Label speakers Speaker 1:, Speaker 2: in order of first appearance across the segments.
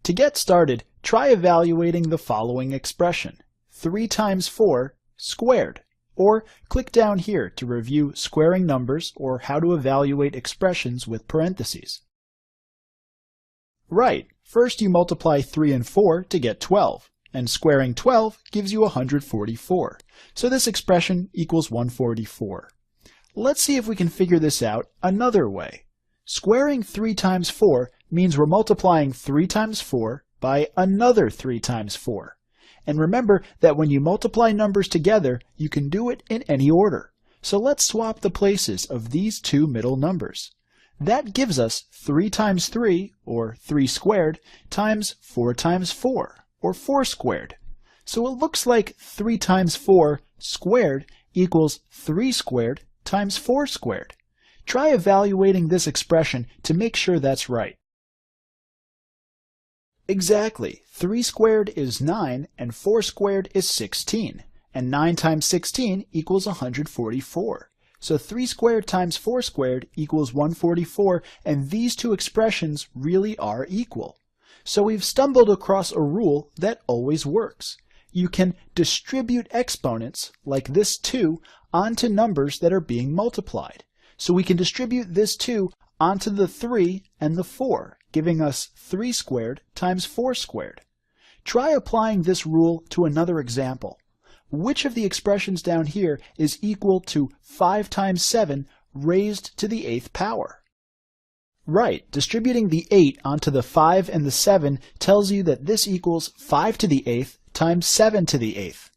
Speaker 1: To get started, try evaluating the following expression, 3 times 4 squared, or click down here to review squaring numbers or how to evaluate expressions with parentheses. Right, first you multiply 3 and 4 to get 12, and squaring 12 gives you 144. So this expression equals 144. Let's see if we can figure this out another way. Squaring 3 times 4 means we're multiplying 3 times 4 by another 3 times 4. And remember that when you multiply numbers together, you can do it in any order. So let's swap the places of these two middle numbers. That gives us 3 times 3, or 3 squared, times 4 times 4, or 4 squared. So it looks like 3 times 4 squared equals 3 squared times 4 squared. Try evaluating this expression to make sure that's right. Exactly. 3 squared is 9, and 4 squared is 16. And 9 times 16 equals 144. So 3 squared times 4 squared equals 144, and these two expressions really are equal. So we've stumbled across a rule that always works. You can distribute exponents, like this 2, onto numbers that are being multiplied. So we can distribute this 2 onto the 3 and the 4, giving us 3 squared times 4 squared. Try applying this rule to another example. Which of the expressions down here is equal to 5 times 7 raised to the 8th power? Right, distributing the 8 onto the 5 and the 7 tells you that this equals 5 to the 8th times 7 to the 8th.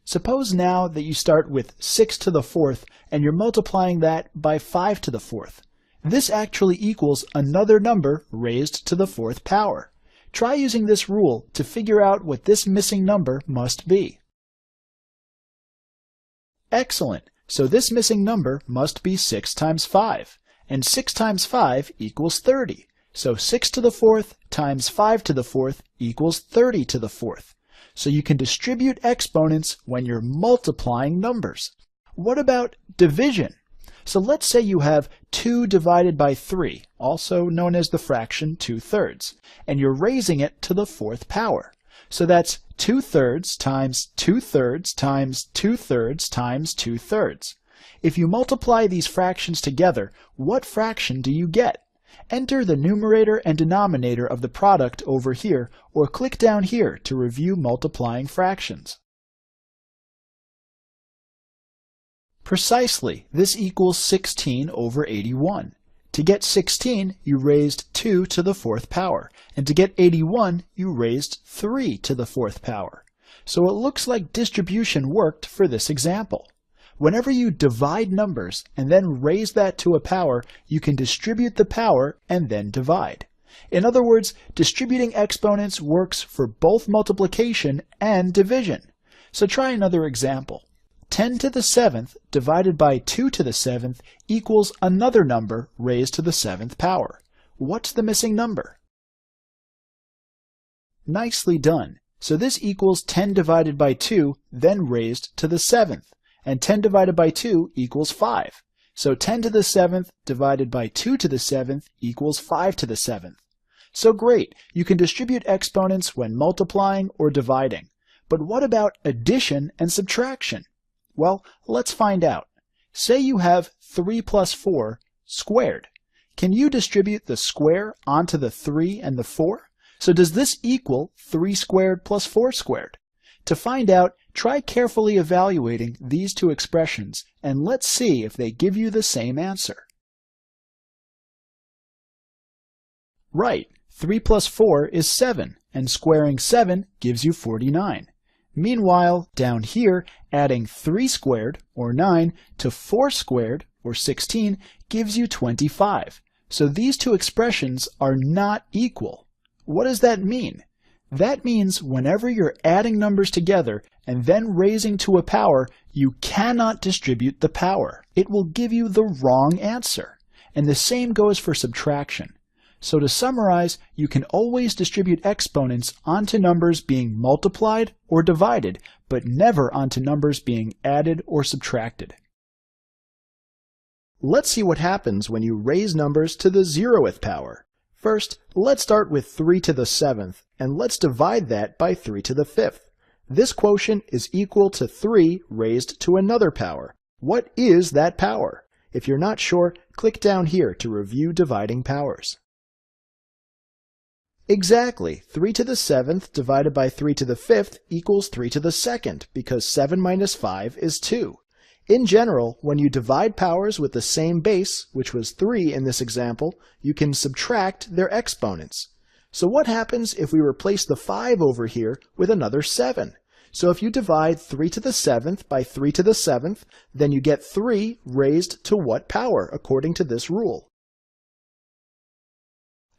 Speaker 1: Suppose now that you start with 6 to the 4th and you're multiplying that by 5 to the 4th. This actually equals another number raised to the 4th power. Try using this rule to figure out what this missing number must be. Excellent! So this missing number must be 6 times 5. And 6 times 5 equals 30. So 6 to the 4th times 5 to the 4th equals 30 to the 4th. So you can distribute exponents when you're multiplying numbers. What about division? So let's say you have 2 divided by 3, also known as the fraction 2/3, and you're raising it to the 4th power. So that's 2/3 times 2/3 times 2/3 times 2/3. If you multiply these fractions together, what fraction do you get? Enter the numerator and denominator of the product over here, or click down here to review multiplying fractions. Precisely, this equals 16 over 81. To get 16, you raised 2 to the 4th power, and to get 81, you raised 3 to the 4th power. So it looks like distribution worked for this example. Whenever you divide numbers and then raise that to a power, you can distribute the power and then divide. In other words, distributing exponents works for both multiplication and division. So try another example. 10 to the 7th divided by 2 to the 7th equals another number raised to the 7th power. What's the missing number? Nicely done. So this equals 10 divided by 2, then raised to the 7th. And 10 divided by 2 equals 5. So 10 to the 7th divided by 2 to the 7th equals 5 to the 7th. So great, you can distribute exponents when multiplying or dividing. But what about addition and subtraction? Well, let's find out. Say you have 3 plus 4 squared. Can you distribute the square onto the 3 and the 4? So does this equal 3 squared plus 4 squared? To find out, try carefully evaluating these two expressions, and let's see if they give you the same answer. Right, 3 plus 4 is 7, and squaring 7 gives you 49. Meanwhile, down here, adding 3 squared, or 9, to 4 squared, or 16, gives you 25. So these two expressions are not equal. What does that mean? That means whenever you're adding numbers together and then raising to a power, you cannot distribute the power. It will give you the wrong answer. And the same goes for subtraction. So to summarize, you can always distribute exponents onto numbers being multiplied or divided, but never onto numbers being added or subtracted. Let's see what happens when you raise numbers to the 0th power. First, let's start with 3 to the 7th, and let's divide that by 3 to the 5th. This quotient is equal to 3 raised to another power. What is that power? If you're not sure, click down here to review dividing powers. Exactly, 3 to the 7th divided by 3 to the 5th equals 3 to the 2nd, because 7 minus 5 is 2. In general, when you divide powers with the same base, which was 3 in this example, you can subtract their exponents. So what happens if we replace the 5 over here with another 7? So if you divide 3 to the 7th by 3 to the 7th, then you get 3 raised to what power, according to this rule?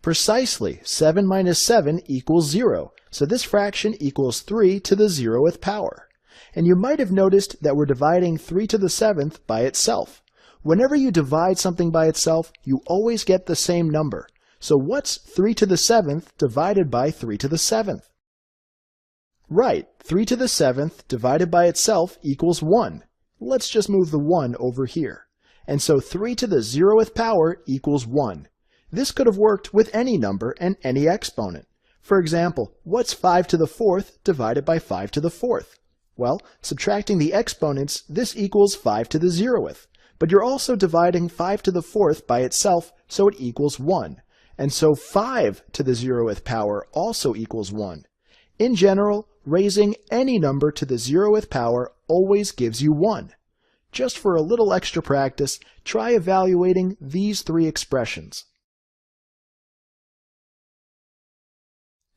Speaker 1: Precisely, 7 minus 7 equals 0, so this fraction equals 3 to the 0th power. And you might have noticed that we're dividing 3 to the 7th by itself. Whenever you divide something by itself, you always get the same number. So what's 3 to the 7th divided by 3 to the 7th? Right, 3 to the 7th divided by itself equals 1. Let's just move the 1 over here. And so 3 to the 0th power equals 1. This could have worked with any number and any exponent. For example, what's 5 to the 4th divided by 5 to the 4th? Well, subtracting the exponents, this equals 5 to the 0th. But you're also dividing 5 to the 4th by itself, so it equals 1. And so 5 to the 0th power also equals 1. In general, raising any number to the 0th power always gives you 1. Just for a little extra practice, try evaluating these three expressions.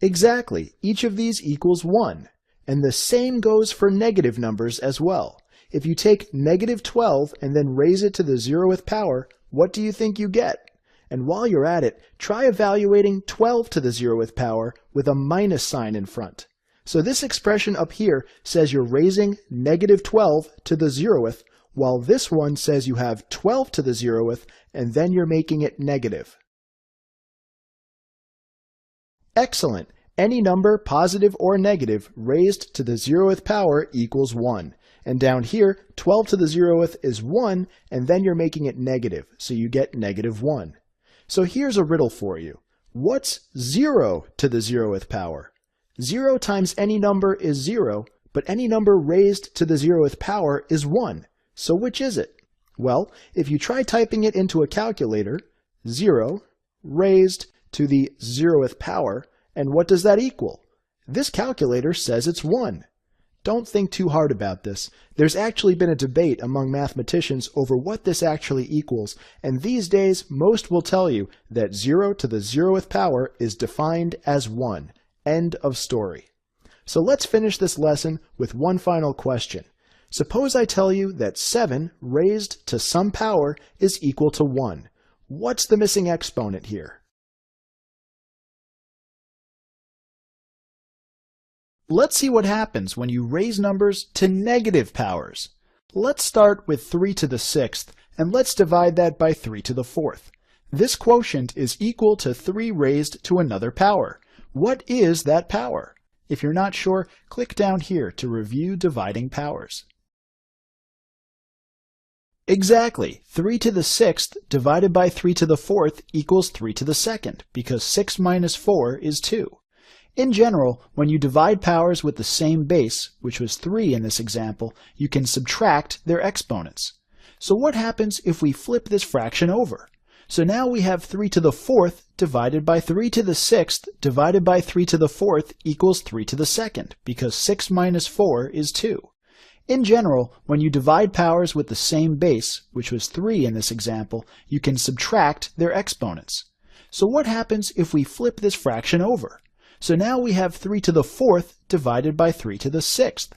Speaker 1: Exactly, each of these equals 1. And the same goes for negative numbers as well. If you take negative 12 and then raise it to the 0th power, what do you think you get? And while you're at it, try evaluating 12 to the 0th power with a minus sign in front. So this expression up here says you're raising negative 12 to the 0th, while this one says you have 12 to the 0th, and then you're making it negative. Excellent! Any number, positive or negative, raised to the 0th power equals 1. And down here, 12 to the 0th is 1, and then you're making it negative, so you get negative 1. So here's a riddle for you. What's 0 to the 0th power? 0 times any number is 0, but any number raised to the 0th power is 1. So which is it? Well, if you try typing it into a calculator, 0 raised to the 0th power, and what does that equal? This calculator says it's 1. Don't think too hard about this. There's actually been a debate among mathematicians over what this actually equals, and these days most will tell you that 0 to the 0th power is defined as 1. End of story. So let's finish this lesson with one final question. Suppose I tell you that 7 raised to some power is equal to 1. What's the missing exponent here? Let's see what happens when you raise numbers to negative powers. Let's start with 3 to the 6th, and let's divide that by 3 to the 4th. This quotient is equal to 3 raised to another power. What is that power? If you're not sure, click down here to review dividing powers. Exactly, 3 to the 6th divided by 3 to the 4th equals 3 to the 2nd, because 6 minus 4 is 2. In general, when you divide powers with the same base, which was 3 in this example, you can subtract their exponents. So what happens if we flip this fraction over? So now we have 3 to the 4th divided by 3 to the 6th divided by 3 to the 4th equals 3 to the 2nd, because 6 minus 4 is 2. In general, when you divide powers with the same base, which was 3 in this example, you can subtract their exponents. So what happens if we flip this fraction over? So now we have 3 to the 4th divided by 3 to the 6th.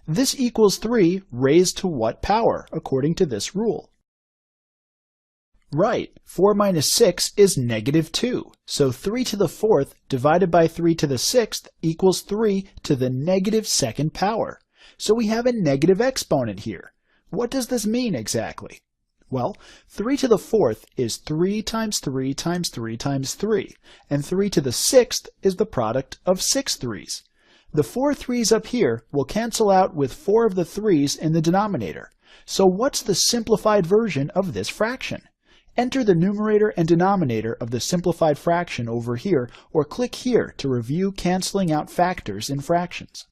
Speaker 1: This equals 3 raised to what power, according to this rule? Right, 4 minus 6 is negative 2. So 3 to the 4th divided by 3 to the 6th equals 3 to the negative 2nd power. So we have a negative exponent here. What does this mean exactly? Well, 3 to the 4th is 3 times 3 times 3 times 3, and 3 to the 6th is the product of 6 3's. The 4 3's up here will cancel out with 4 of the 3's in the denominator. So what's the simplified version of this fraction? Enter the numerator and denominator of the simplified fraction over here, or click here to review canceling out factors in fractions.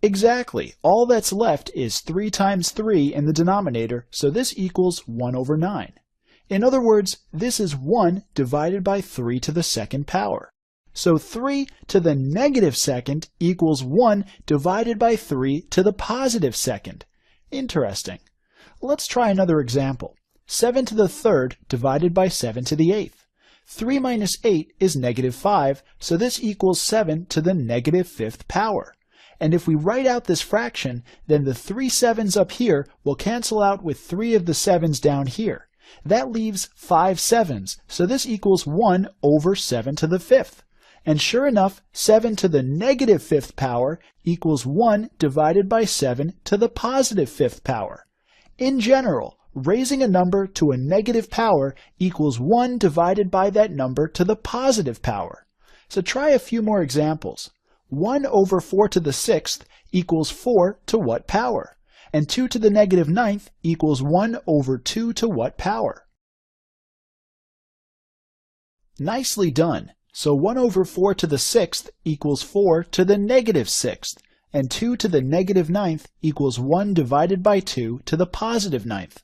Speaker 1: Exactly. All that's left is 3 times 3 in the denominator, so this equals 1 over 9. In other words, this is 1 divided by 3 to the second power. So 3 to the negative second equals 1 divided by 3 to the positive second. Interesting. Let's try another example. 7 to the third divided by 7 to the eighth. 3 minus 8 is negative 5, so this equals 7 to the negative fifth power. And if we write out this fraction, then the 3 sevens up here will cancel out with 3 of the sevens down here. That leaves 5 sevens, so this equals 1 over 7 to the fifth. And sure enough, 7 to the negative fifth power equals 1 divided by 7 to the positive fifth power. In general, raising a number to a negative power equals 1 divided by that number to the positive power. So try a few more examples. 1 over 4 to the sixth equals 4 to what power? And 2 to the negative ninth equals 1 over 2 to what power? Nicely done. So 1 over 4 to the sixth equals 4 to the negative sixth, and 2 to the negative ninth equals 1 divided by 2 to the positive ninth.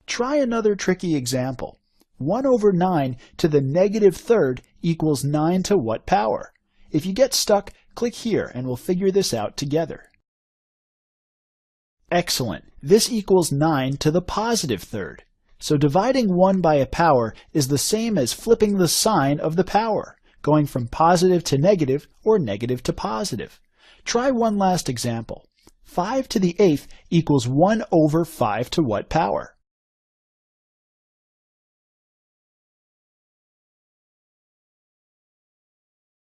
Speaker 1: Try another tricky example. 1 over 9 to the negative third equals 9 to what power? If you get stuck, click here and we'll figure this out together. Excellent. This equals 9 to the positive third. So dividing 1 by a power is the same as flipping the sign of the power, going from positive to negative or negative to positive. Try one last example. 5 to the eighth equals 1 over 5 to what power?